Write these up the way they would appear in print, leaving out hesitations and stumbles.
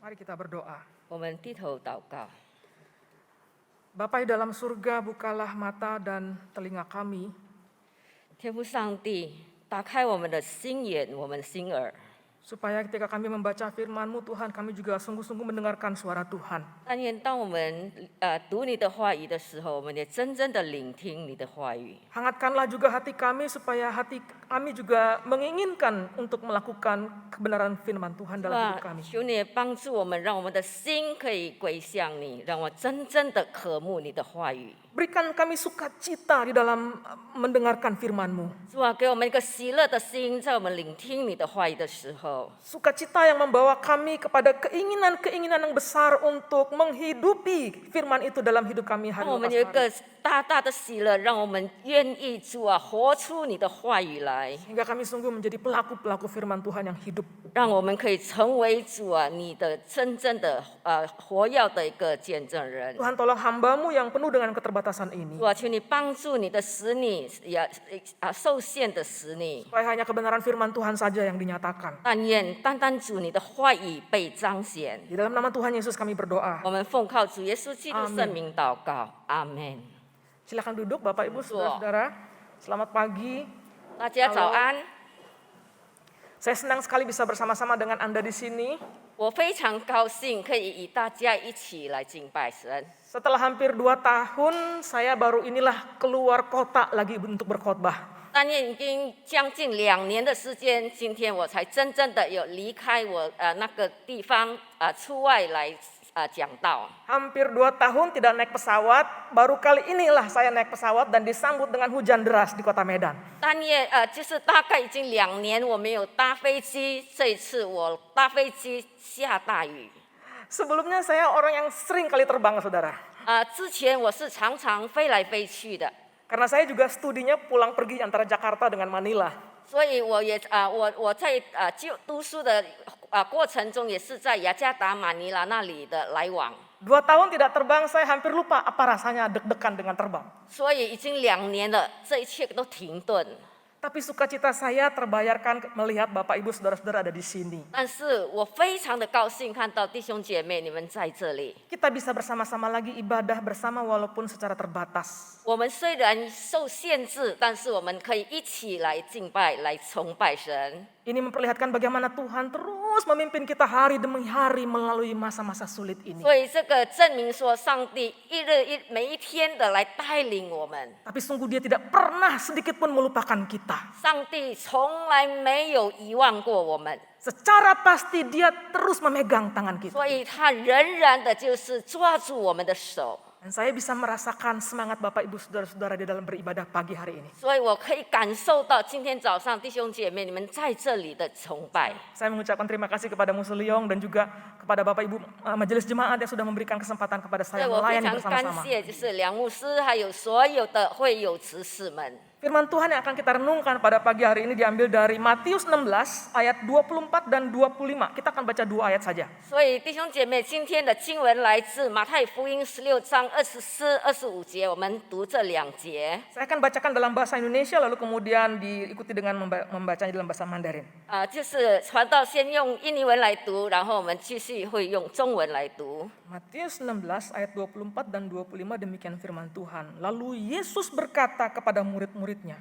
Mari kita berdoa. 我们低头祷告。 Bapa di dalam surga, bukalah mata dan telinga kami, 天父上帝，打开我们的心眼，我们的心耳， supaya ketika kami membaca firman-Mu Tuhan, kami juga sungguh-sungguh mendengarkan suara Tuhan. 但愿当我们读你的话语的时候，我们也真正的聆听你的话语。 Hangatkanlah juga hati kami supaya hati kami juga menginginkan untuk melakukan kebenaran firman Tuhan dalam hidup kami. 求你帮助我们，让我们的心可以归向你，让我真正的渴慕你的话语。 Berikan kami sukacita di dalam mendengarkan firman-Mu. 主啊，给我们一个喜乐的心，在我们聆听你的话语的时候， Sukacita yang membawa kami kepada keinginan-keinginan yang besar untuk menghidupi firman itu dalam hidup kami hari 让我们 lepas 有一 hari. 个大大的喜乐，让我们愿意主啊，活出你的话语来， Hingga kami sungguh menjadi pelaku-pelaku firman Tuhan yang hidup. 让我们可以成为主啊，你的真正的活跃的一个见证人。 Tuhan tolong hamba-Mu yang penuh dengan keterbatasan ini. 主啊，求你帮助你的使女，也受限的使女， Supaya hanya kebenaran firman Tuhan saja yang dinyatakan. 但愿单单主你的话语被彰显。 Di dalam nama Tuhan Yesus kami berdoa. 我们奉靠主耶稣基督圣名祷告，阿门。 Silakan duduk Bapak Ibu Saudara-saudara. Selamat pagi. 大家早安， Saya senang sekali bisa bersama-sama dengan Anda di sini. 我非常高兴可以与大家一起来敬拜神。 Setelah hampir 2 tahun, saya baru inilah keluar kota lagi untuk berkhotbah. 但愿已经将近2年的时间，今天我才真正的有离开我那个地方出外来讲道。 Hampir 2 tahun tidak naik pesawat, baru kali inilah saya naik pesawat dan disambut dengan hujan deras di kota Medan. 但愿就是大概已经2年我没有搭飞机，这一次我搭飞机下大雨。 Sebelumnya saya orang yang sering kali terbang, saudara. 之前我是常常飞来飞去的， Karena saya juga studinya pulang pergi antara Jakarta dengan Manila. 所以我也我在读书的过程中，也是在雅加达、马尼拉那里的来往。 2 tahun tidak terbang, saya hampir lupa apa rasanya deg-degan dengan terbang. 所以已经2年了，这一切都停顿。 Tapi sukacita saya terbayarkan melihat Bapak Ibu Saudara-saudara ada di sini. 但是我非常的高兴看到弟兄姐妹你们在这里。 Kita bisa bersama-sama lagi ibadah bersama walaupun secara terbatas. 我们虽然受限制，但是我们可以一起来敬拜、来崇拜神。 Ini memperlihatkan bagaimana Tuhan terus memimpin kita hari demi hari melalui masa-masa sulit ini. 所以这个证明说，上帝每一天的来带领我们。 Tapi sungguh Dia tidak pernah sedikit pun melupakan kita. 上帝从来没有遗忘过我们， Secara pasti Dia terus memegang tangan kita. 所以他仍然的就是抓住我们的手。 Dan saya bisa merasakan semangat Bapak Ibu Saudara-saudara di dalam beribadah pagi hari ini. 所以我可以感受到今天早上弟兄姐妹你们在这里的崇拜。 Saya mengucapkan terima kasih kepada Musliong dan juga kepada Bapak Ibu Majelis Jemaat yang sudah memberikan kesempatan kepada 所以 saya 我非 melayani 常感 bersama-sama. 谢，就是梁牧师还有所有的会友执事们。 Firman Tuhan yang akan kita renungkan pada pagi hari ini diambil dari Matius 16 ayat 24 dan 25. Kita akan baca 2 ayat saja. 所以弟兄姐妹，今天的经文来自马太福音16章24、25节，我们读这2节。 Saya akan bacakan dalam bahasa Indonesia lalu kemudian diikuti dengan membacanya dalam bahasa Mandarin. 就是传道先用印尼文来读，然后我们继续会用中文来读。 Matius 16 ayat 24 dan 25 demikian firman Tuhan. Lalu Yesus berkata kepada murid-muridnya,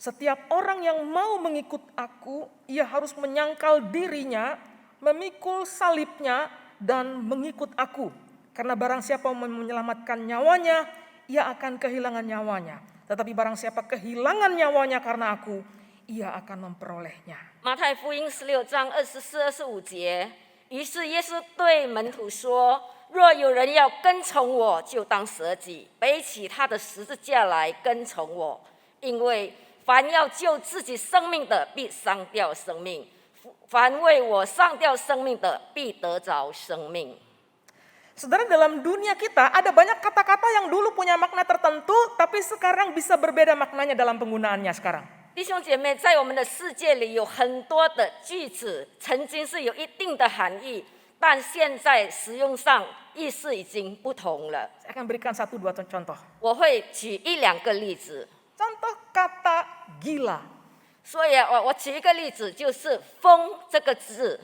setiap orang yang mau mengikut aku, ia harus menyangkal dirinya, memikul salibnya, dan mengikut aku. Karena barang siapa mau menyelamatkan nyawanya, ia akan kehilangan nyawanya. Tetapi barang siapa kehilangan nyawanya karena aku, ia akan memperolehnya. 马太福音16章24、25节。于是耶稣对门徒说：“若有人要跟从我，就当舍己，背起他的十字架来跟从我。因为凡要救自己生命的，必丧掉生命；凡为我丧掉生命的，必得着生命。” Saudara, dalam dunia kita ada banyak kata-kata yang dulu punya makna tertentu, tapi sekarang bisa berbeda maknanya dalam penggunaannya sekarang. 弟兄姐妹，在我们的世界里有很多的句子，曾经是有一定的含义，但现在使用上意思已经不同了。 Saya akan berikan 1-2 contoh. 我会举1-2个例子。 Contoh kata gila. 所以我举一个例子，就是“疯”这个字。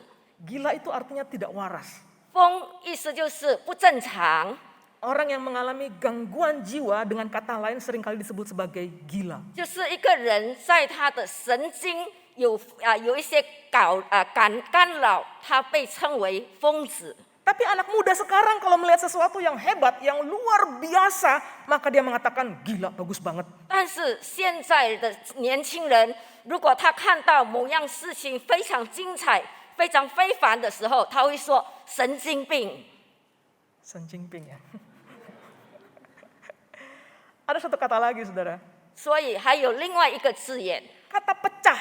Gila itu artinya tidak waras. 疯意思就是不正常， Orang yang mengalami gangguan jiwa dengan kata lain seringkali disebut sebagai gila. 就是一个人在他的神经有一些干扰，他被称为疯子。 Tapi anak muda sekarang kalau melihat sesuatu yang hebat, yang luar biasa, maka dia mengatakan gila, bagus banget. 但是现在的年轻人，如果他看到某样事情非常精彩、非常非凡的时候，他会说神经病。 Senjingping ya. Ada satu kata lagi saudara, 所以还有另外一个字眼， kata pecah.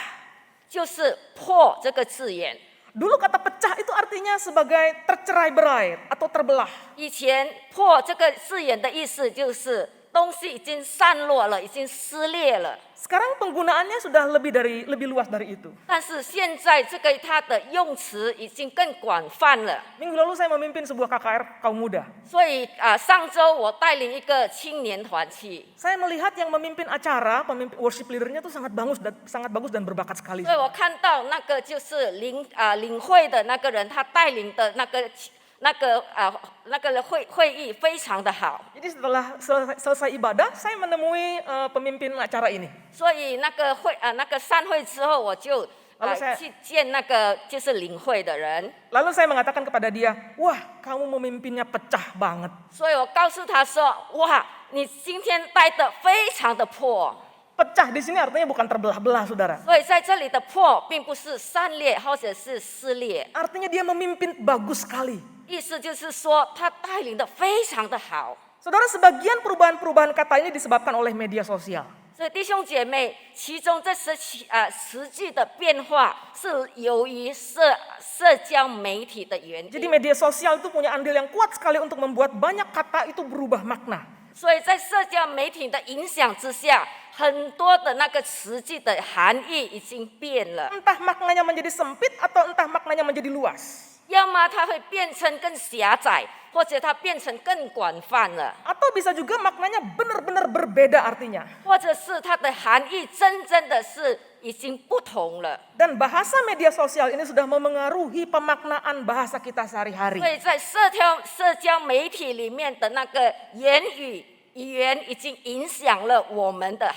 就是破这个字眼。 Dulu kata pecah itu artinya sebagai tercerai-berai atau terbelah. 以前破这个字眼的意思就是东西已经散落了，已经撕裂了。 Sekarang penggunaannya sudah lebih luas dari itu. 但是现在这个它的用词已经更广泛了。 Minggu lalu saya memimpin sebuah KKR kaum muda. 所以上周我带领一个青年团契， Saya melihat yang memimpin acara, pemimpin worship leadernya tuh sangat bagus dan berbakat sekali. 所以我看到那个就是领会的那个人，他带领的那个会议非常的好。 Jadi setelah selesai ibadah, saya menemui pemimpin acara ini. 所以那个散会之后，我就去见那个就是领会的人。 Lalu saya mengatakan kepada dia, wah kamu memimpinnya pecah banget. 所以我告诉他说：“哇，你今天带的非常的破。” Pecah di sini artinya bukan terbelah-belah saudara. 所以在这里的破，并不是散裂或者是撕裂， Artinya dia memimpin bagus sekali. 意思就是说他带领的非常的好。 Saudara, sebagian perubahan-perubahan kata ini disebabkan oleh media sosial. 所以弟兄姐妹，其中这实际的变化是由于社交媒体的原 Jadi 因。 media sosial itu punya andil yang kuat sekali untuk membuat banyak kata itu berubah makna. 所以在社交媒体的影响之下，很多的那个实际的含义已经变了， Entah maknanya menjadi sempit atau entah maknanya menjadi luas. 要么它会变成更狭窄，或者它变成更广泛了， Atau bisa juga maknanya benar-benar berbeda artinya. 或者是它的含义真正的是已经不同了。 Dan bahasa media sosial ini sudah memengaruhi pemaknaan bahasa kita sehari-hari. 所以在社交媒体里面的那个语言已经影响了我们的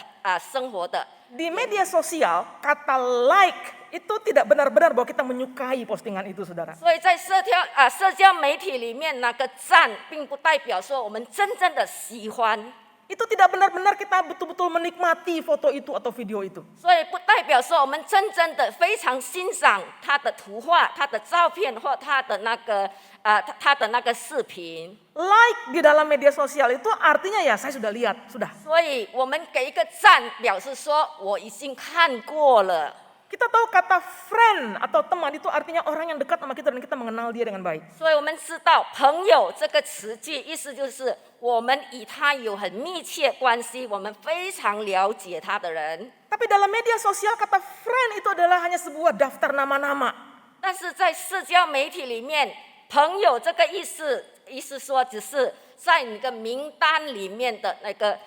生活的。 Di media sosial, kata like itu tidak benar-benar bahwa kita menyukai postingan itu, saudara. 所以在社交媒体里面，那个赞并不代表说我们真正的喜欢， Itu tidak benar-benar kita betul-betul menikmati foto itu atau video itu. 所以不代表说我们真正的非常欣赏他的图画、他的照片或他的那个视频。 Like di dalam media sosial itu artinya ya saya sudah lihat, sudah. 所以我们给一个赞，表示说我已经看过了。 Kita tahu kata friend atau teman itu artinya orang yang dekat sama kita dan kita mengenal dia dengan baik. 所以我们知道“朋友”这个词句，意思就是我们与他有很密切关系，我们非常了解他的人。 Tapi dalam media sosial kata friend itu adalah hanya sebuah daftar nama-nama. 但是在社交媒体里面，“朋友”这个意思说只是在你的名单里面的那个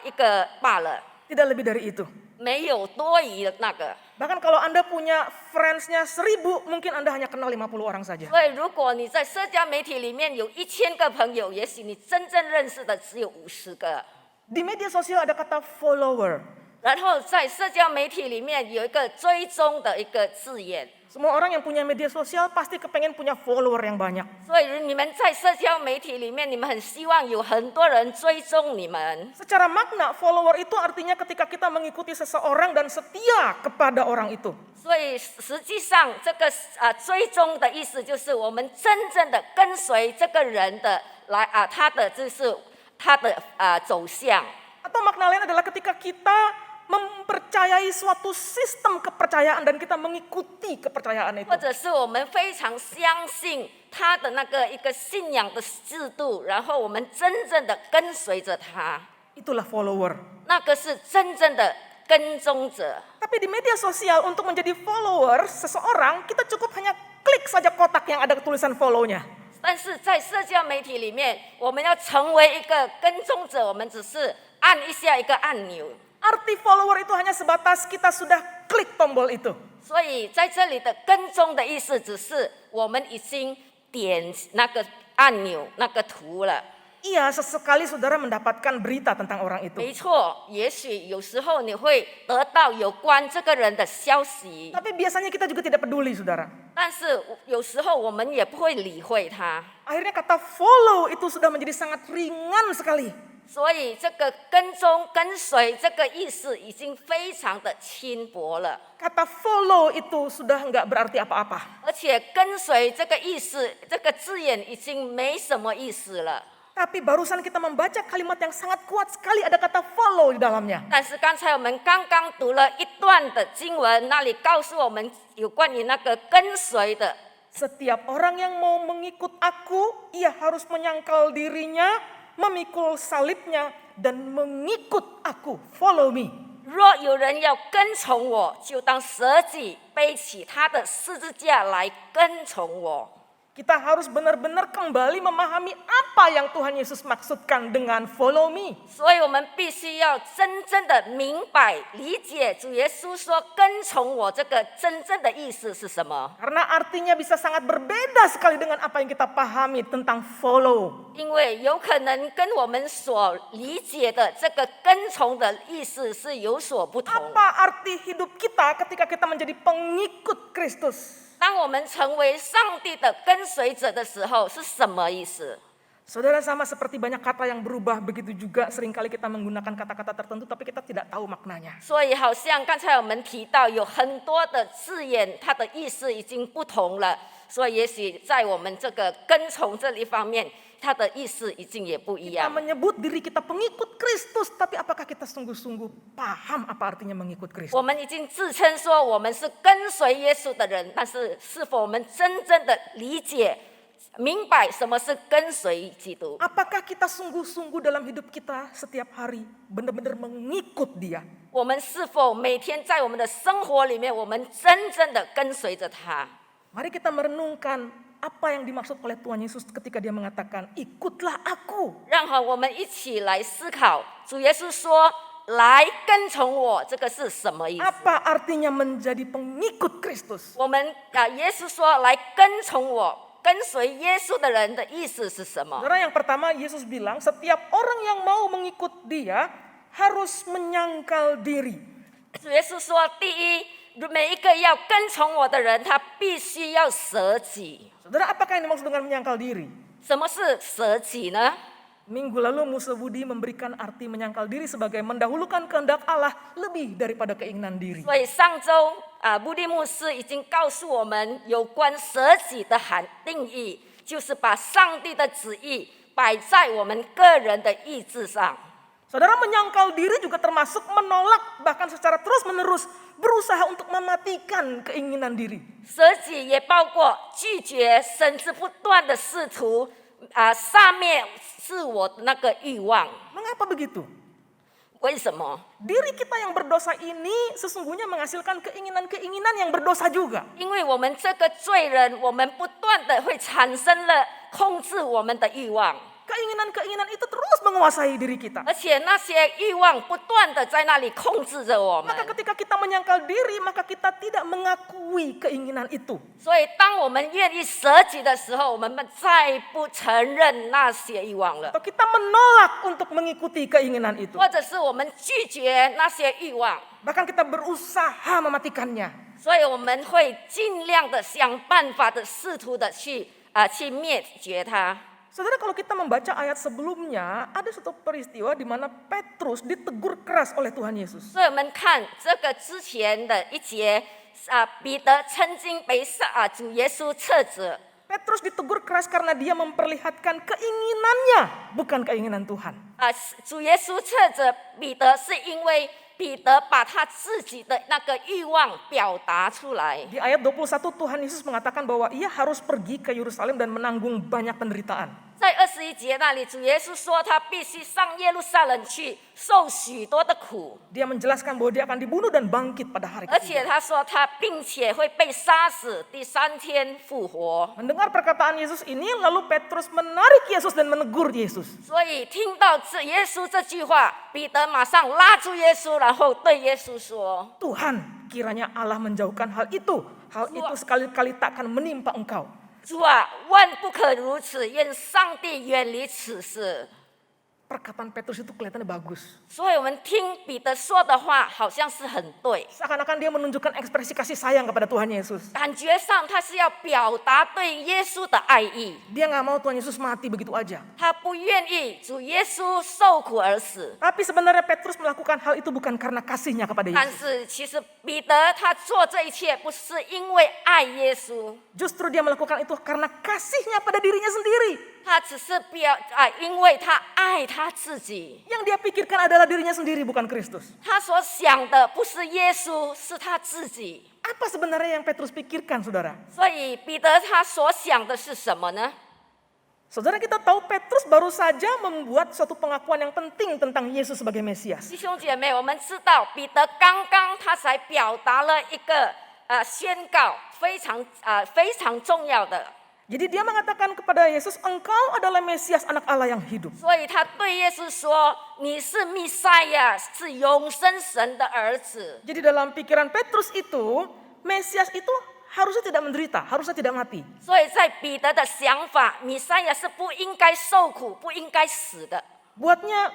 一个罢了， Tidak lebih dari itu. 没有多余的那个。 Bahkan kalau Anda punya friends-nya 1000, mungkin Anda hanya kenal 50 orang saja. 所以如果你在社交媒体里面有1000个朋友，也许你真正认识的只有50个。 Di media sosial ada kata follower. 然后在社交媒体里面有一个追踪的一个字眼， Semua orang yang punya media sosial pasti kepengen punya follower yang banyak. 所以你们在社交媒体里面，你们很希望有很多人追踪你们。 Secara makna follower itu artinya ketika kita mengikuti seseorang dan setia kepada orang itu. 所以实际上，这个追踪的意思就是我们真正的跟随这个人的他的走向。 Atau makna lain adalah ketika kita mempercayai suatu sistem kepercayaan dan kita mengikuti kepercayaan itu. 或者是我们非常相信他的那个一个信仰的制度，然后我们真正的跟随着他， Itulah follower. 那个是真正的跟踪者。 Tapi di media sosial untuk menjadi follower seseorang, kita cukup hanya klik saja kotak yang ada tulisan follow-nya. 但是在社交媒体里面，我们要成为一个跟踪者，我们只是按一下一个按钮。 Arti follower itu hanya sebatas kita sudah klik tombol itu. 所以在这里的跟踪的意思，只是我们已经点那个按钮那个图了。 Iya, sesekali saudara mendapatkan berita tentang orang itu. 没错，也许有时候你会得到有关这个人的消息， Tapi biasanya kita juga tidak peduli, saudara. 但是有时候我们也不会理会他。 Akhirnya kata follow itu sudah menjadi sangat ringan sekali. 所以这个跟踪、跟随这个意思已经非常的轻薄了， Kata follow itu sudah nggak berarti apa-apa. 而且跟随这个意思，这个字眼已经没什么意思了。 Tapi barusan kita membaca kalimat yang sangat kuat sekali, ada kata follow di dalamnya. 但是刚才我们刚刚读了一段的经文，那里告诉我们有关于那个跟随的。 Setiap orang yang mau mengikut aku, ia harus menyangkal dirinya, memikul salibnya, dan mengikut aku. Follow me. 若有人要跟从我，就当舍己，背起他的十字架来跟从我。 Kita harus benar-benar kembali memahami apa yang Tuhan Yesus maksudkan dengan follow me. 所以我们必须要真正的明白、理解主耶稣说“跟从我”这个真正的意思是什么。 Karena artinya bisa sangat berbeda sekali dengan apa yang kita pahami tentang follow. 因为有可能跟我们所理解的这个跟从的意思是有所不同。 Apa arti hidup kita ketika kita menjadi pengikut Kristus? 当我们成为上帝的跟随者的时候，是什么意思？ Saudara, sama seperti banyak kata yang berubah, begitu juga seringkali kita menggunakan kata-kata tertentu tapi kita tidak tahu maknanya. 所以，好像刚才我们提到，有很多的字眼，它的意思已经不同了。所以，也许在我们这个跟从这一方面，它的意思已经也不一 Kita 样。 menyebut diri kita pengikut Kristus, tapi apakah kita sungguh-sungguh paham apa artinya mengikut Kristus? 我们已经自称说我们是跟随耶稣的人，但是是否我们真正的理解、明白什么是跟随基督？ Apakah kita sungguh-sungguh dalam hidup kita setiap hari benar-benar mengikut Dia? 我们是否每天在我们的生活里面，我们真正的跟随着他？ Mari kita merenungkan apa yang dimaksud oleh Tuhan Yesus ketika Dia mengatakan, ikutlah aku. 让我们一起来思考，主耶稣说：“来跟从我”，这个是什么意思？ Apa artinya menjadi pengikut Kristus? 我们耶稣说：“来跟从我”，跟随耶稣的人的意思是什么？ Saudara, yang pertama Yesus bilang, setiap orang yang mau mengikut Dia harus menyangkal diri. 主耶稣说：“第一，每一个要跟从我的人，他必须要舍己。 Saudara, apakah yang dimaksud dengan menyangkal diri? 什么是舍己呢？ Minggu lalu Musa Budi memberikan arti menyangkal diri sebagai mendahulukan kehendak Allah lebih daripada keinginan diri. 所以上周布利牧师已经告诉我们有关舍己的定义，就是把上帝的旨意摆在我们个人的意志上。 Saudara, menyangkal diri juga termasuk menolak bahkan secara terus-menerus berusaha untuk mematikan keinginan diri. 舍己也包括拒绝，甚至不断的试图杀灭自我的那个欲望。 Mengapa begitu? 为什么？ Diri kita yang berdosa ini sesungguhnya menghasilkan keinginan-keinginan yang berdosa juga. 因为我们这个罪人，我们不断的会产生了控制我们的欲望。 Keinginan-keinginan itu terus menguasai diri kita. 而且那些欲望不断的在那里控制着我们， Maka ketika kita menyangkal diri, maka kita tidak mengakui keinginan itu. 所以当我们愿意舍己的时候，我们再不承认那些欲望了， Atau kita menolak untuk mengikuti keinginan itu. 或者是我们拒绝那些欲望， Bahkan kita berusaha mematikannya. 所以我们会尽量的想办法的试图的去灭绝它。 Saudara, kalau kita membaca ayat sebelumnya, ada satu peristiwa di mana Petrus ditegur keras oleh Tuhan Yesus. 所以我们看这个之前的一节彼得曾经被主耶稣斥责。 Petrus ditegur keras karena dia memperlihatkan keinginannya, bukan keinginan Tuhan. 主耶稣斥责彼得，是因为彼得把他自己的那个欲望表达出来。 Di ayat 21 Tuhan Yesus mengatakan bahwa ia harus pergi ke Yerusalem dan menanggung banyak penderitaan. 在21节那里，主耶稣说他必须上耶路撒冷去受许多的苦， Dia menjelaskan bahwa dia akan dibunuh dan bangkit pada hari 而且 ketiga. 他说他并且会被杀死，第3天复活。 Mendengar perkataan Yesus ini, lalu Petrus menarik Yesus dan menegur Yesus. 所以听到耶稣这句话，彼得马上拉住耶稣，然后对耶稣说 Tuhan, kiranya Allah menjauhkan hal itu. Hal itu sekali-kali tak akan menimpa engkau. 主啊，万不可如此，愿上帝远离此事。 Perkataan Petrus itu kelihatannya bagus. 所以我们听彼得说的话，好像是很对， Seakan-akan dia menunjukkan ekspresi kasih sayang kepada Tuhan Yesus. 感觉上他是要表达对耶稣的爱意， Dia nggak mau Tuhan Yesus mati begitu aja. 他不愿意主耶稣受苦而死。 Tapi sebenarnya Petrus melakukan hal itu bukan karena kasihnya kepada 但 Yesus. 是其实彼得他做这一切，不是因为爱耶稣， Justru dia melakukan itu karena kasihnya pada dirinya sendiri. 他只是因为他爱他自己。 Yang dia pikirkan adalah dirinya sendiri, bukan Kristus. 他所想的不是耶稣，是他自己。 Apa sebenarnya yang Petrus pikirkan, saudara? 所以彼得他所想的是什么呢？ Saudara, kita tahu Petrus baru saja membuat suatu pengakuan yang penting tentang Yesus sebagai Mesias. 弟兄姐妹，我们知道彼得刚刚他才表达了一个宣告，非常重要的。 Jadi dia mengatakan kepada Yesus, engkau adalah Mesias anak Allah yang hidup. 所以他对耶稣说：“你是弥赛亚，是永生神的儿子。 Jadi dalam pikiran Petrus itu, Mesias itu harusnya tidak menderita, harusnya tidak mati. ”所以在彼得的想法，弥赛亚是不应该受苦、不应该死的。 Buatnya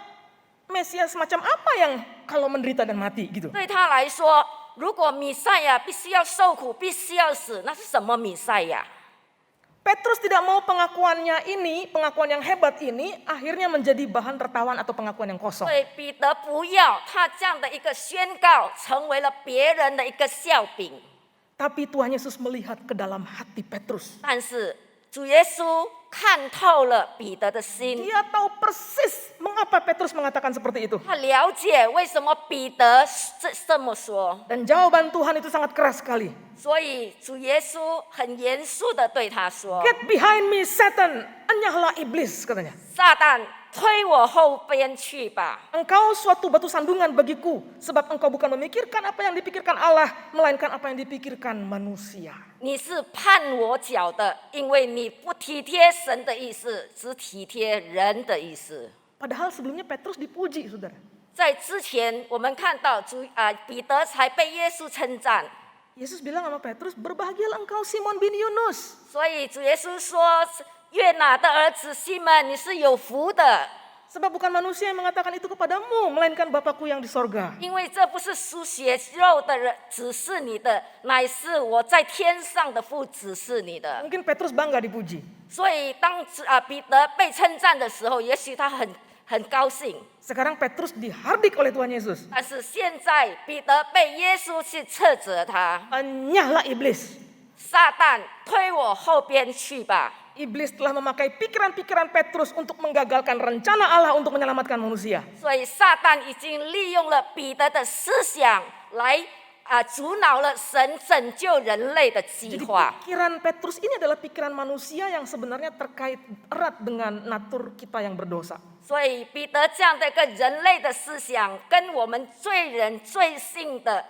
Mesias macam apa yang kalau menderita dan mati gitu. 对他来说，如果弥赛亚必须要受苦、必须要死，那是什么弥赛亚？ Petrus tidak mau pengakuannya ini, pengakuan yang hebat ini akhirnya menjadi bahan tertawan atau pengakuan yang kosong. 所以彼得不要他这样的一个宣告成为了别人的一个笑柄。 Tapi Tuhan Yesus melihat ke dalam hati Petrus. 但是主耶稣看透了彼得的心， Dia tahu persis mengapa Petrus mengatakan seperti itu. 他了解为什么彼得这么说。 Dan jawaban Tuhan itu sangat keras sekali. 所以主耶稣很严肃的对他说 Get behind me, Satan. Enyahlah iblis, katanya. 撒旦推我后边去吧， Engkau suatu batu sandungan bagiku, sebab engkau bukan memikirkan apa yang dipikirkan Allah, melainkan apa yang dipikirkan manusia. 你是绊我脚的，因为你不体贴神的意思，只体贴人的意思。 Padahal sebelumnya Petrus dipuji, saudara. 在之前，我们看到彼得才被耶稣称赞， Yesus bilang sama Petrus, berbahagialah engkau Simon bin Yunus. 所以主耶稣说：“约拿的儿子西门，你是有福的， Sebab bukan manusia yang mengatakan itu kepadamu, melainkan Bapakku yang di sorga. 因为这不是属血肉的人指示你的，乃是我在天上的父指示你的。” Mungkin Petrus bangga dipuji. 所以当彼得被称赞的时候，也许他很高兴。 Sekarang Petrus dihardik oleh Tuhan Yesus. 但是现在彼得被耶稣去斥责他， Enyahlah iblis. 撒旦推我后边去吧。 Iblis telah memakai pikiran-pikiran Petrus untuk menggagalkan rencana Allah untuk menyelamatkan manusia. 所以撒旦已经利用了彼得的思想来阻挠了神拯救人类的计 Jadi 划。 pikiran Petrus ini adalah pikiran manusia yang sebenarnya terkait erat dengan natur kita yang berdosa. 所以彼得这样的一个人类的思想，跟我们罪人罪性的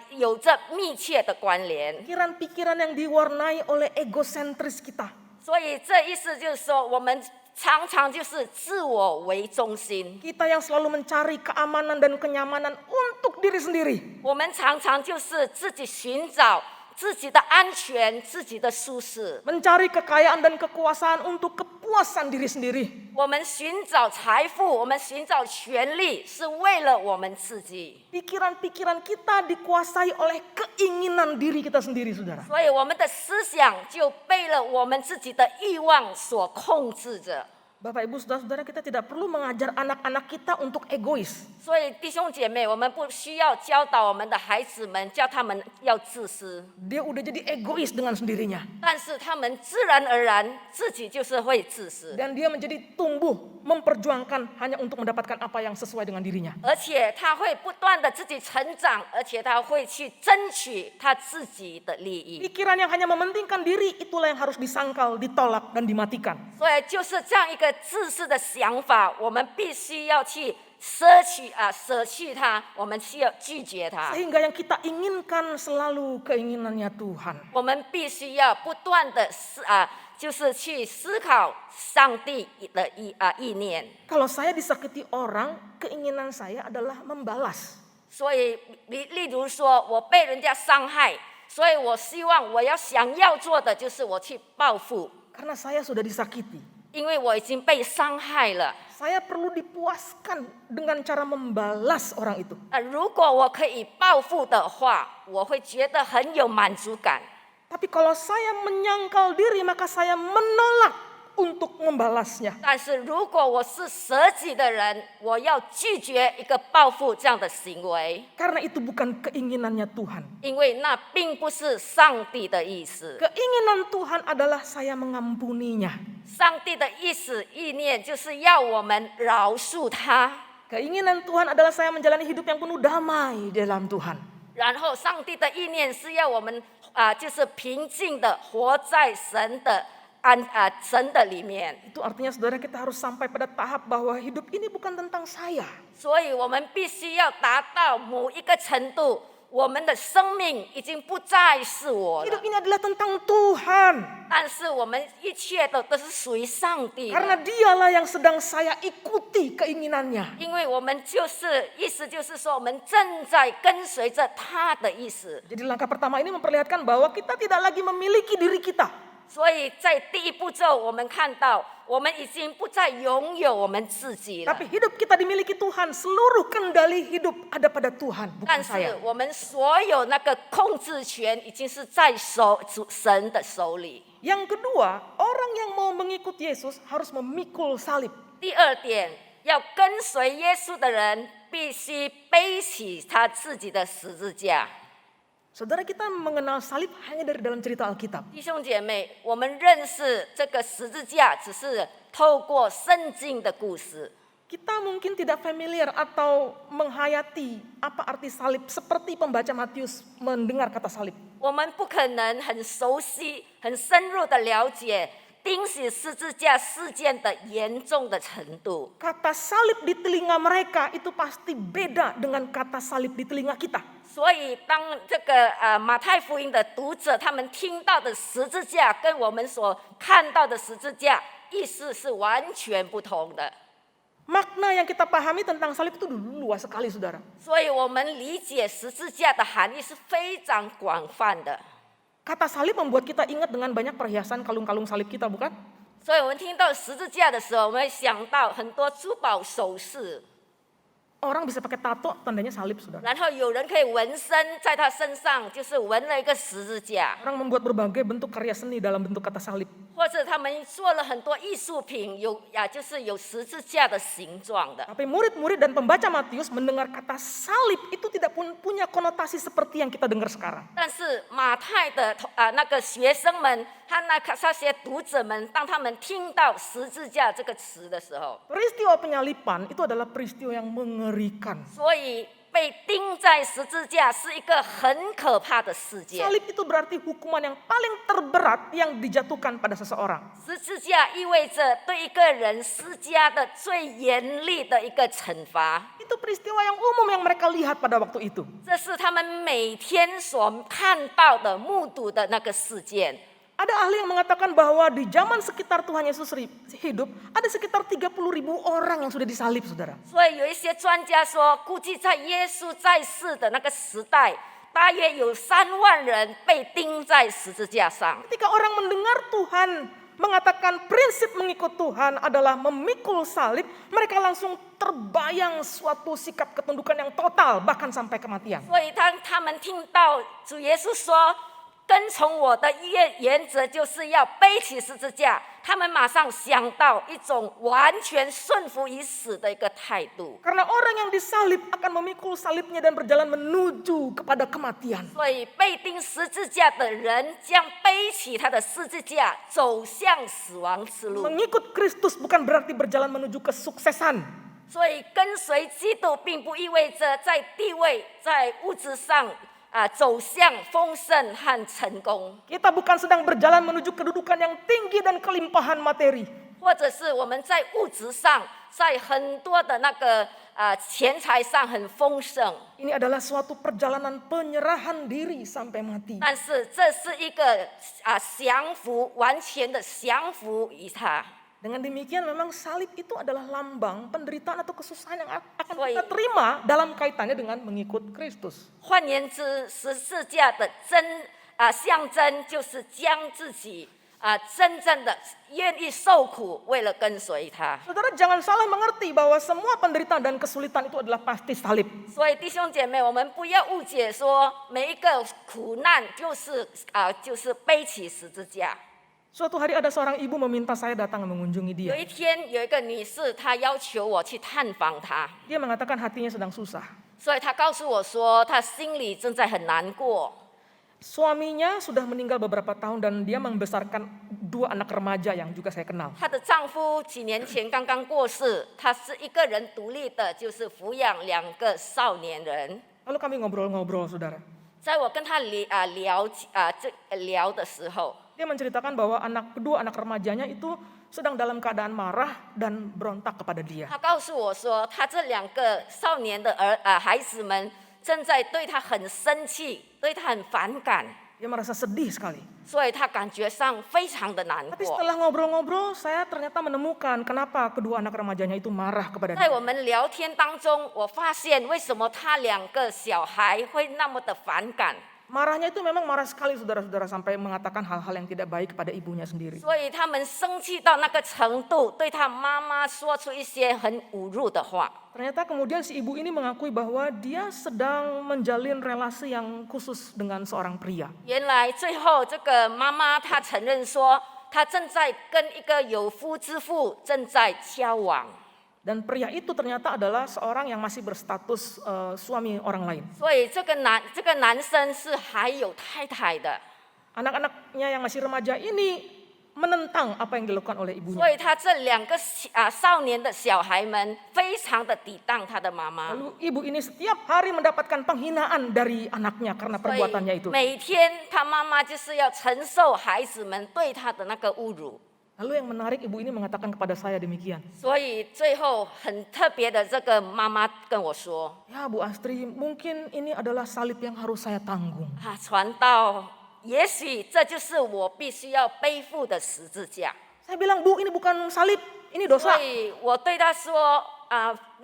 有着密切的关联。 Pikiran-pikiran yang diwarnai oleh egosentris kita. 所以这意思就是说，我们常常就是自我为中心， Kita yang selalu mencari keamanan dan kenyamanan untuk diri sendiri. 我们常常就是自己寻找自己的安全、自己的舒适， Mencari kekayaan dan kekuasaan untuk kepuasan diri sendiri. 我们寻找财富，我们寻找权利，是为了我们自己。 Pikiran-pikiran kita dikuasai oleh keinginan diri kita sendiri, saudara. 所以我们的思想就被了我们自己的欲望所控制着。 Bapak Ibu Saudara-saudara, kita tidak perlu mengajar anak-anak kita untuk egois. 所以弟兄姐妹，我们不需要教导我们的孩子们，叫他们要自私， Dia udah jadi egois dengan sendirinya. 但是他们自然而然自己就是会自私， Dan dia menjadi tumbuh memperjuangkan hanya untuk mendapatkan apa yang sesuai dengan dirinya. 而且他会不断的自己成长，而且他会去争取他自己的利益。 Pikiran yang hanya mementingkan diri, itulah yang harus disangkal, ditolak, dan dimatikan. 所以就是这样一个自私的想法，我们必须要去舍弃它，我们需要拒绝它。 Sehingga yang kita inginkan selalu keinginannya Tuhan. 我们必须要不断的就是去思考上帝的意念。 Kalau saya disakiti orang, keinginan saya adalah membalas. 所以例如说，我被人家伤害，所以我希望我想要做的就是我去报复， Karena saya sudah disakiti. 因为我已经被伤害了。 Saya perlu dipuaskan dengan cara membalas orang itu. 如果我可以报复的话，我会觉得很有满足感。 Tapi kalau saya menyangkal diri, maka saya menolak untuk membalasnya. 但是如果我是舍己的人，我要拒绝一个报复这样的行为， Karena itu bukan keinginannya Tuhan. 因为那并不是上帝的意思。 Keinginan Tuhan adalah saya mengampuninya. 上帝的意念就是要我们饶恕他， Keinginan Tuhan adalah saya menjalani hidup yang penuh damai di dalam Tuhan. 然后上帝的意念是要我们就是平静的活在神的里面。 Itu artinya saudara kita harus sampai pada tahap bahwa hidup ini bukan tentang saya. 所以我们必须要达到某一个程度，我们的生命已经不再是我 Hidup 了， ini adalah tentang Tuhan. 但是我们一切都是属于上帝 Karena 的。 dialah yang sedang saya ikuti keinginannya. 因为我们意思就是说，我们正在跟随着他的意思。 Jadi langkah pertama ini memperlihatkan bahwa kita tidak lagi memiliki diri kita. 所以在第一步骤，我们看到我们已经不再拥有我们自己了， Tapi hidup kita dimiliki Tuhan. Seluruh kendali hidup ada pada Tuhan, 但 bukan 是 saya. 我们所有那个控制权已经是在神的手里。 Yang kedua, orang yang mau mengikut Yesus harus memikul salib. 第二点，要跟随耶稣的人必须背起他自己的十字架。 Saudara, kita mengenal salib hanya dari dalam cerita Alkitab. 弟兄姐妹，我们认识这个十字架，只是透过圣经的故事。 Kita mungkin tidak familiar atau menghayati apa arti salib seperti pembaca Matius mendengar kata salib. 我们不可能很熟悉、很深入的了解钉死十字架事件的严重的程度。 Kata salib di telinga mereka itu pasti beda dengan kata salib di telinga kita. 所以，当这个马太福音的读者他们听到的十字架，跟我们所看到的十字架意思是完全不同的。 Makna yang kita pahami tentang salib itu luas sekali, saudara. 所以我们理解十字架的含义是非常广泛的。 Kata salib membuat kita ingat dengan banyak perhiasan kalung-kalung salib kita, bukan? 所以我们听到十字架的时候，我们会想到很多珠宝首饰， Orang bisa pakai tato, tandanya salib, saudara. 然后有人可以纹身在他身上，就是纹了一个十字架， Orang membuat berbagai bentuk karya seni dalam bentuk kata salib. 或者他们做了很多艺术品，就是有十字架的形状的。 Tapi murid-murid dan pembaca Matius mendengar kata salib itu tidak punya konotasi seperti yang kita dengar sekarang. 但是马太的那个学生们和那些读者们，当他们听到十字架这个词的时候， Peristiwa penyalipan itu adalah peristiwa yang mengerikan. 所以被钉在十字架是一个很可怕的事件。 Salib itu berarti hukuman yang paling terberat yang dijatuhkan pada seseorang. 十字架意味着对一个人施加的最严厉的一个惩罚， Itu peristiwa yang umum yang mereka lihat pada waktu itu. 这是他们每天所看到的、目睹的那个事件。 Ada ahli yang mengatakan bahwa di zaman sekitar Tuhan Yesus hidup, ada sekitar 30.000 orang yang sudah disalib, saudara. 所以有一些专家说，估计在耶稣在世的那个时代，大约有3万人被钉在十字架上。 Ketika orang mendengar Tuhan mengatakan prinsip mengikut Tuhan adalah memikul salib, mereka langsung terbayang suatu sikap ketundukan yang total, bahkan sampai kematian. 所以当他们听到主耶稣说，跟从我的原则就是要背起十字架，他们马上想到一种完全顺服于死的一个态度。 Karena orang yang disalib akan memikul salibnya dan berjalan menuju kepada kematian. 所以被钉十字架的人将背起他的十字架，走向死亡之路。 Mengikut Kristus bukan berarti berjalan menuju kesuksesan. 所以跟随基督，并不意味着在地位、在物质上走向丰盛和成功， Kita bukan sedang berjalan menuju kedudukan yang tinggi dan kelimpahan materi. 或者是我们在物质上，在很多的那个钱财上很丰盛。 Ini adalah suatu perjalanan penyerahan diri sampai mati. 但是这是一个降服，完全的降服于他。 Dengan demikian memang salib itu adalah lambang penderitaan atau kesusahan yang akan Woi. kita terima dalam kaitannya dengan mengikut Kristus. 换言之，十字架的象征就是将自己真正的愿意受苦，为了跟随他。 Saudara jangan salah mengerti bahwa semua penderitaan dan kesulitan itu adalah pasti salib. 所以弟兄姐妹，我们不要误解说每一个苦难就是背起十字架。 Suatu hari ada seorang ibu meminta saya datang mengunjungi 有 dia. 一天有一个女士，她要求我去探访她， Dia mengatakan hatinya sedang susah. 所以她告诉我说，她心里正在很难过。 Suaminya sudah meninggal beberapa tahun dan dia membesarkan 2 anak remaja yang juga saya kenal. 她的丈夫几年前刚刚过世，她是一个人独立的，就是抚养2个少年人。 Lalu kami ngobrol-ngobrol, saudara. 在我跟她聊的时候， Dia menceritakan bahwa kedua anak remajanya itu sedang dalam keadaan marah dan berontak kepada dia. 她告诉我说，她这2个少年的孩子们正在对她很生气，对她很反感， Dia merasa sedih sekali. 所以她感觉上非常的难 Tapi 过。 setelah ngobrol-ngobrol, saya ternyata menemukan kenapa kedua anak remajanya itu marah kepada 在 dia. 我们聊天当中，我发现为什么他2个小孩会那么的反感， Marahnya itu memang marah sekali, saudara-saudara, sampai mengatakan hal-hal yang tidak baik kepada ibunya sendiri. 所以他们生气到那个程度，对他妈妈说出一些很侮辱的话。 Ternyata kemudian si ibu ini mengakui bahwa dia sedang menjalin relasi yang khusus dengan seorang pria. 原来最后这个妈妈她承认说，她正在跟一个有夫之妇正在交往， Dan pria itu ternyata adalah seorang yang masih berstatus suami orang lain. 所以这个男生是还有太太的， Anak-anaknya yang masih remaja ini menentang apa yang dilakukan oleh 所 ibunya. 以他这2个少年的小孩们非常的抵挡他的妈妈。 Lalu ibu ini setiap hari mendapatkan penghinaan dari anaknya karena 所以 perbuatannya itu. 每天他妈妈就是要承受孩子们对他的那个侮辱。 Lalu yang menarik, ibu ini mengatakan kepada saya demikian. 所以最后很特别的，这个妈妈跟我说 Ya Bu Astri, mungkin ini adalah salib yang harus saya tanggung. 传道，也许这就是我必须要背负的十字架。 Saya bilang, Bu, ini bukan salib, ini 所 dosa. 以我对她说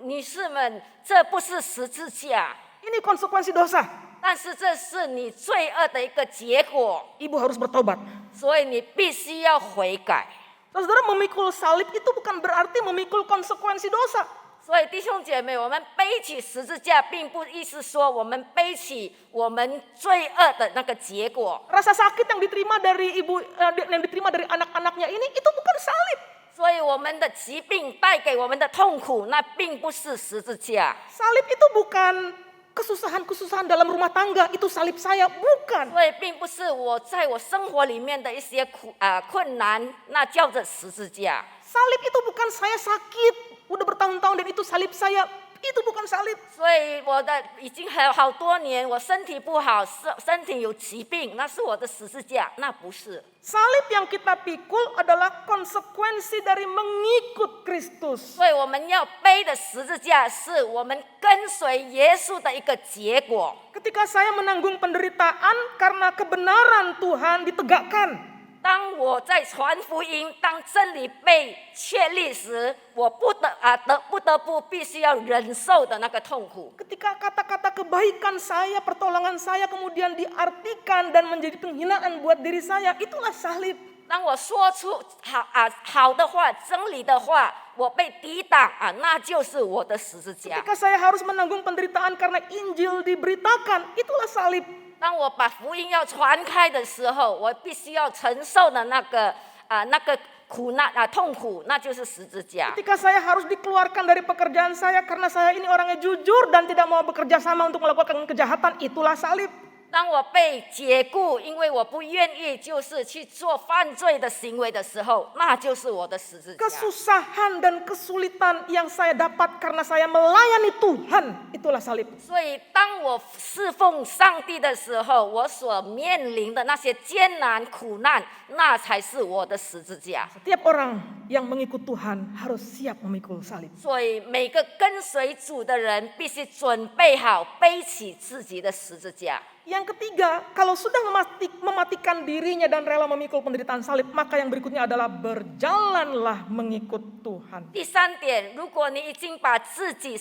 女士们，这不是十字架， Ini konsekuensi dosa. 但是这是你罪恶的一个结果， Ibu harus bertobat. 所以你必须要悔改。 Saudara, memikul salib itu bukan berarti memikul konsekuensi dosa. 所以弟兄姐妹，我们背起十字架，并不意思说我们背起我们罪恶的那个结果。 Rasa sakit yang diterima dari yang diterima dari anak-anaknya ini itu bukan salib. 所以我们的疾病带给我们的痛苦，那并不是十字架。 Salib itu bukan kesusahan-kesusahan dalam rumah tangga, itu salib saya, bukan. 所以并不是我在我生活里面的一些困难，那叫做十字架。 Salib itu bukan saya sakit, udah bertahun-tahun dan itu salib saya, itu bukan salib. 所以我的已经好多年，我身体不好，身体有疾病，那是我的十字架，那不是。 Salib yang kita pikul adalah konsekuensi dari mengikut Kristus. 所以我们要背的十字架，是我们跟随耶稣的一个结果。 Ketika saya menanggung penderitaan karena kebenaran Tuhan ditegakkan. 当我在传福音，当真理被确立时，我不得不必须要忍受的那个痛苦。 Ketika kata-kata kebaikan saya, pertolongan saya kemudian diartikan dan menjadi penghinaan buat diri saya, itulah salib. 当我说出好的话、真理的话，我被抵挡那就是我的十字架。 Ketika saya harus menanggung penderitaan karena Injil diberitakan, itulah salib. 当我把福音要传开的时候，我必须要承受的那个苦难痛苦，那就是十字架。 Ketika saya harus dikeluarkan dari pekerjaan saya karena saya ini orangnya jujur dan tidak mau bekerja sama untuk melakukan kejahatan, itulah salib. 当我被解雇，因为我不愿意就是去做犯罪的行为的时候，那就是我的十字架。 Kesusahan dan kesulitan yang saya dapat karena saya melayani Tuhan, itulah salib. 所以，当我侍奉上帝的时候，我所面临的那些艰难苦难，那才是我的十字架。 Setiap orang yang mengikut Tuhan harus siap memikul salib. 所以，每个跟随主的人必须准备好背起自己的十字架。 Yang ketiga, kalau sudah mematikan dirinya dan rela memikul penderitaan salib, maka yang berikutnya adalah berjalanlah mengikut Tuhan. 第三点，如果你已经把自己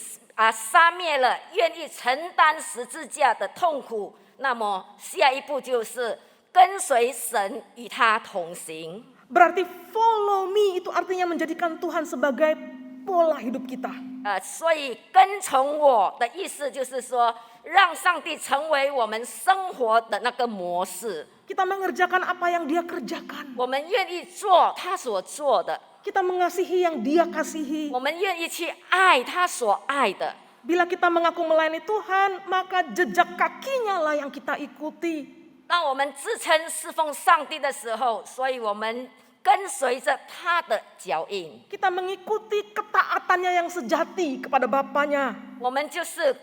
杀灭了，愿意承担十字架的痛苦，那么下一步就是跟随神，与他同行。 Berarti follow me itu artinya menjadikan Tuhan sebagai pola hidup kita. 所以跟从我的意思就是说，让上帝成为我们生活的那个模式。 Kita mengerjakan apa yang Dia kerjakan. 我们愿意做他所做的， Kita mengasihi yang Dia kasihi. 我们愿意去爱他所爱的。 Bila kita mengaku melayani Tuhan, maka jejak kakinya lah yang kita ikuti. 当我们自称侍奉上帝的时候，所以我们跟随着他的脚印， Kita mengikuti ketaatannya yang sejati kepada Bapaknya. 我们就是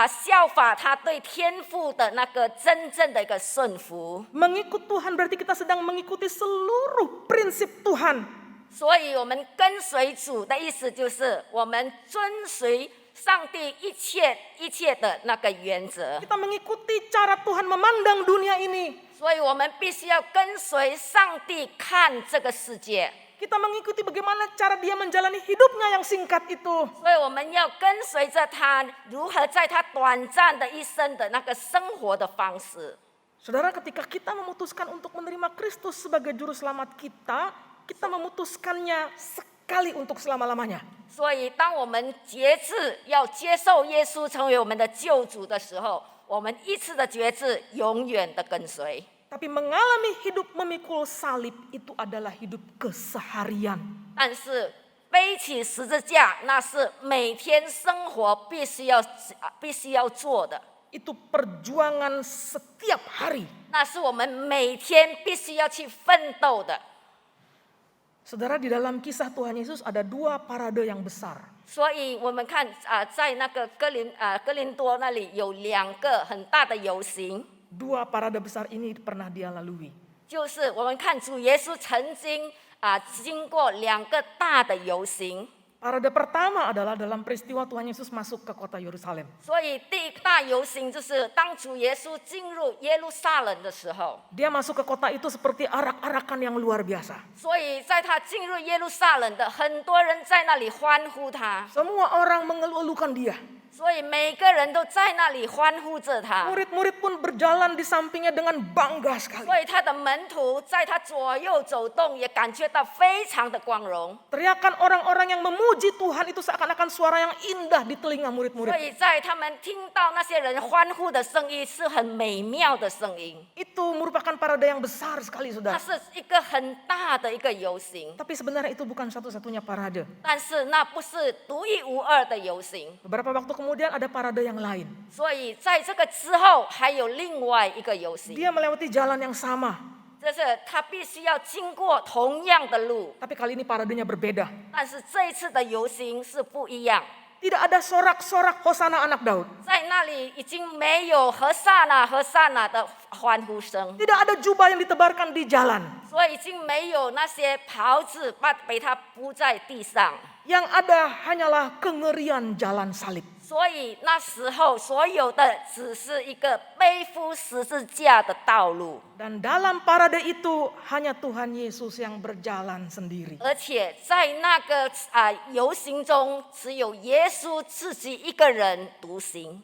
效法他对天父的那个真正的一个顺服。 Mengikut Tuhan berarti kita sedang mengikuti seluruh prinsip Tuhan. 所以我们跟随主的意思就是我们遵随上帝一切的那个原则。 Kita mengikuti cara Tuhan memandang dunia ini. 所以我们必须要跟随上帝看这个世界。 Kita mengikuti bagaimana cara Dia menjalani hidupnya yang singkat itu. 所以我们要跟随着他如何在他短暂的一生的那个生活的方式。 Saudara, ketika kita memutuskan untuk menerima Kristus sebagai juru selamat kita, kita memutuskannya sekali untuk selama-lamanya. 所以当我们决志要接受耶稣成为我们的救主的时候，我们一次的决志，永远的跟随。 Tapi mengalami hidup memikul salib itu adalah hidup keseharian. 但是背起十字架，那是每天生活必须要做的， Itu perjuangan setiap hari. 那是我们每天必须要去奋斗的。 Saudara, di dalam kisah Tuhan Yesus ada dua parade yang besar. 所以我们看在那个哥林多那里有两个很大的游行， Dua parade besar ini pernah Dia lalui. 就是我们看主耶稣曾经经过两个大的游行。 Parade pertama adalah dalam peristiwa Tuhan Yesus masuk ke kota Yerusalem. 所以第一大游行就是当主耶稣进入耶路撒冷的时候， Dia masuk ke kota itu seperti arak-arakan yang luar biasa. 所以在他进入耶路撒冷的很多人在那里欢呼他， Semua orang mengeluh-elukan Dia. 所以每个人都在那里欢呼着他。 Murid-murid pun berjalan di sampingnya dengan bangga sekali. 所以他的门徒在他左右走动，也感觉到非常的光荣。 Teriakan orang-orang yang memuji Tuhan itu seakan-akan suara yang indah di telinga 所 murid-murid. 以在他们听到那些人欢呼的声音，是很美妙的声音。 Itu merupakan parade yang besar sekali, 它 saudara. 是一个很大的一个游行， Tapi sebenarnya itu bukan satu-satunya parade. 但是那不是独一无二的游行。 Beberapa waktu kemudian ada parade yang lain. 所以在这个之后，还有另外一个游行， Dia melewati jalan yang sama. 就是他必须要经过同样的路， Tapi kali ini paradenya berbeda. 但是这一次的游行是不一样。 Tidak ada sorak-sorak Hosana anak Daud. 在那里已经没有和撒那的欢呼声， Tidak ada jubah yang ditebarkan di jalan. 所以已经没有那些袍子被他铺在地上。 Yang ada hanyalah kengerian jalan salib. 所以那时候所有的只是一个背负十字架的道路， Dan dalam parade itu hanya Tuhan Yesus yang berjalan sendiri. 而且在那个游行中，只有耶稣自己一个人独行，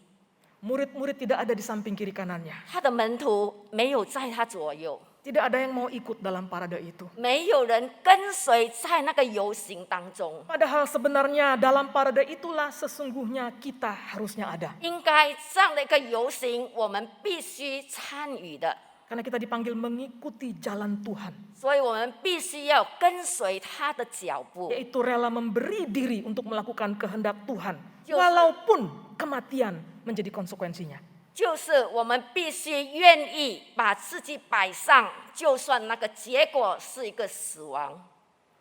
Murid-murid tidak ada di samping kiri kanannya. 他的门徒没有在他左右， Tidak ada yang mau ikut dalam parade itu. 没有人跟随在那个游行当中。 Padahal sebenarnya dalam parade itulah sesungguhnya kita harusnya ada. 应该这样的一个游行，我们必须参与的， Karena kita dipanggil mengikuti jalan Tuhan. 所以我们必须要跟随他的脚步， Yaitu rela memberi diri untuk melakukan kehendak Tuhan. Justru- Walaupun kematian menjadi konsekuensinya. 就是我们必须愿意把自己摆上，就算那个结果是一个死亡。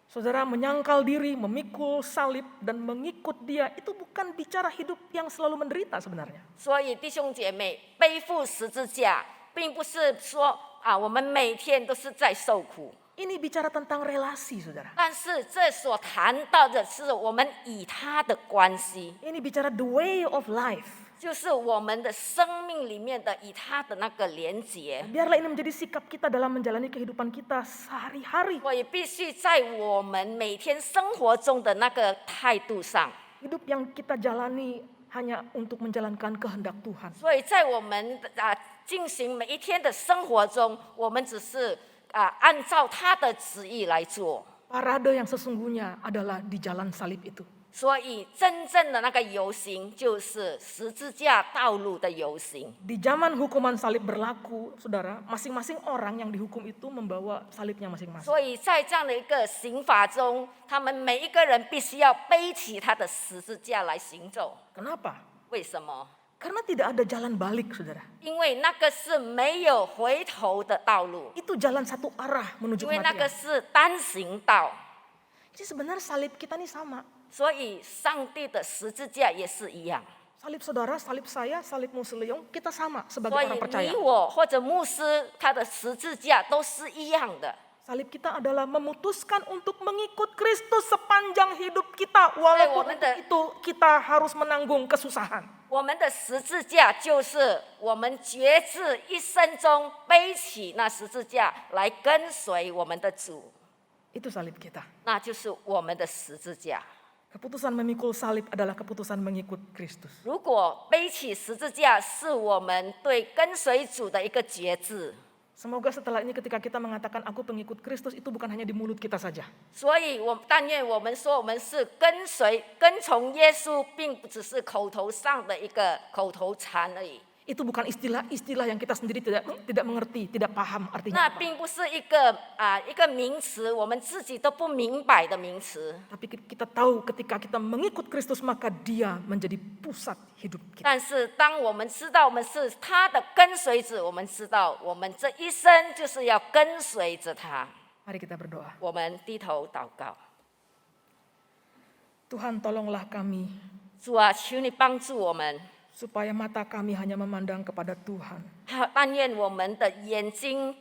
Saudara, menyangkal diri, memikul salib, dan mengikut Dia itu bukan bicara hidup yang selalu menderita sebenarnya. 所以弟兄姐妹，背负十字架，并不是说我们每天都是在受苦， Ini bicara tentang relasi, saudara. 但是这所谈到的是我们与他的关系， Ini bicara the way of life. 就是我们的生命里面的与他的那个连结。 Biarlah ini menjadi sikap kita dalam menjalani kehidupan kita sehari-hari. 所以必须在我们每天生活中的那个态度上， Hidup yang kita jalani hanya untuk menjalankan kehendak Tuhan. 所以在我们进行每一天的生活中，我们只是按照他的旨意来做。 Parade yang sesungguhnya adalah di jalan salib itu. 所以真正的那个游行就是十字架道路的游行。 Di zaman hukuman salib berlaku, saudara, masing-masing orang yang dihukum itu membawa salibnya masing-masing. 所以在这样的一个刑法中，他们每一个人必须要背起他的十字架来行走。 Kenapa? 为什么？ Karena tidak ada jalan balik, saudara. 因为那个是没有回头的道路， Itu jalan satu arah menuju 因为那个 kematian. 是单行道。 Jadi sebenarnya salib kita ini sama. 所以上帝的十字架也是一样。 Salib saudara, salib saya, salib Musliung, kita sama sebagai 所以 orang percaya. 你我或者牧师，他的十字架都是一样的。 Salib kita adalah memutuskan untuk mengikut Kristus sepanjang hidup kita. Walaupun untuk itu kita harus menanggung kesusahan. 我们的十字架就是我们决志一生中背起那十字架来跟随我们的主， Itu salib kita. 那就是我们的十字架。 Keputusan memikul salib adalah keputusan mengikut Kristus. 如果背起十字架是我们对跟随主的一个决志， Semoga setelah ini ketika kita mengatakan aku pengikut Kristus itu bukan hanya di mulut kita saja. 所以但愿我们说我们是跟从耶稣，并不只是口头上的一个口头禅而已。 Itu bukan istilah-istilah yang kita sendiri tidak mengerti, tidak paham 那 artinya apa. 并不是一个名词，我们自己都不明白的名词。 Tapi kita tahu ketika kita mengikut Kristus maka dia menjadi pusat hidup kita. 但是当我们知道我们是他的跟随者，我们知道我们这一生就是要跟随着他。 Mari kita berdoa. 我们低头祷告， Tuhan tolonglah kami 主啊，求你帮助我们， supaya mata kami hanya memandang kepada Tuhan. 但愿我们的眼睛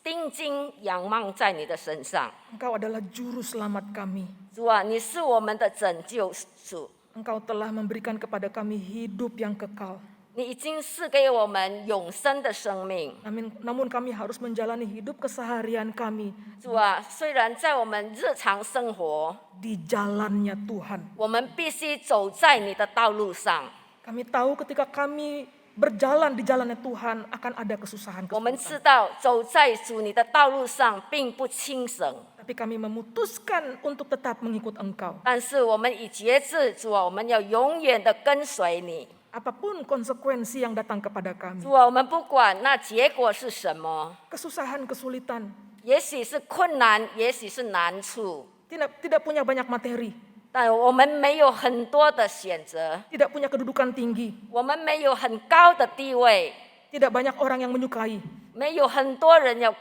定睛仰望在你的身上。 Engkau adalah juru selamat kami. 主啊，你是我们的拯救主， Engkau telah memberikan kepada kami hidup yang kekal. 你已经赐给我们永生的生命。 Namun kami harus menjalani hidup keseharian kami 主啊，虽然在我们日常生活， di jalannya Tuhan. 我们必须走在你的道路上。 Kami tahu ketika kami berjalan di jalannya Tuhan akan ada kesusahan. 我们知道走在主你的道路上并不轻省， Tapi kami memutuskan untuk tetap mengikut Engkau. 但是我们已决志，主啊，我们要永远的跟随你。 Apapun konsekuensi yang datang kepada kami. 主啊，我们不管那结果是什么， Kesusahan, kesulitan. 也许是困难，也许是难处， Tidak punya banyak materi. 但我们没有很多的选择， Tidak punya kedudukan tinggi. 我们没有很高的地位， Tidak banyak orang yang menyukai. 没有很多人要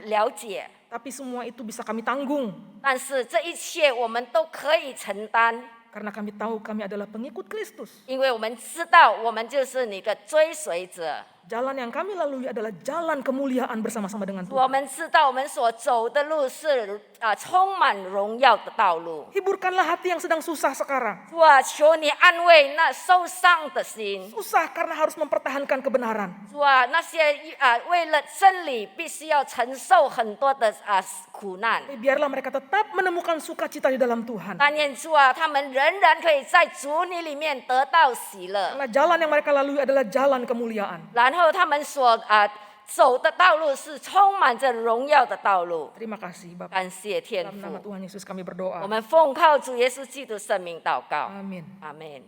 了解， Tapi semua itu bisa kami tanggung. 但是这一切我们都可以承担。 Karena kami tahu kami adalah pengikut Kristus. 因为我们知道，我们就是你的追随者。 Jalan yang kami lalui adalah jalan kemuliaan bersama-sama dengan 我 Tuhan. 们知道，我们所走的路是充满荣耀的道路。 Hiburkanlah hati yang sedang susah sekarang. 主啊，求你安慰那受伤的心。 Susah karena harus mempertahankan kebenaran. 主啊，那些为了真理必须要承受很多的苦难。 Tapi biarlah mereka tetap menemukan sukacita di dalam Tuhan. 但愿主啊，他们仍然可以在主你里面得到喜乐。 Karena jalan yang mereka lalui adalah jalan kemuliaan. 然后他们所走的道路是充满着荣耀的道路。 Terima kasih Bapak. 感谢天 Dalam nama 父， Tuhan Yesus kami 我 berdoa. 们奉靠主耶稣基督圣名祷告， Amin. 阿门。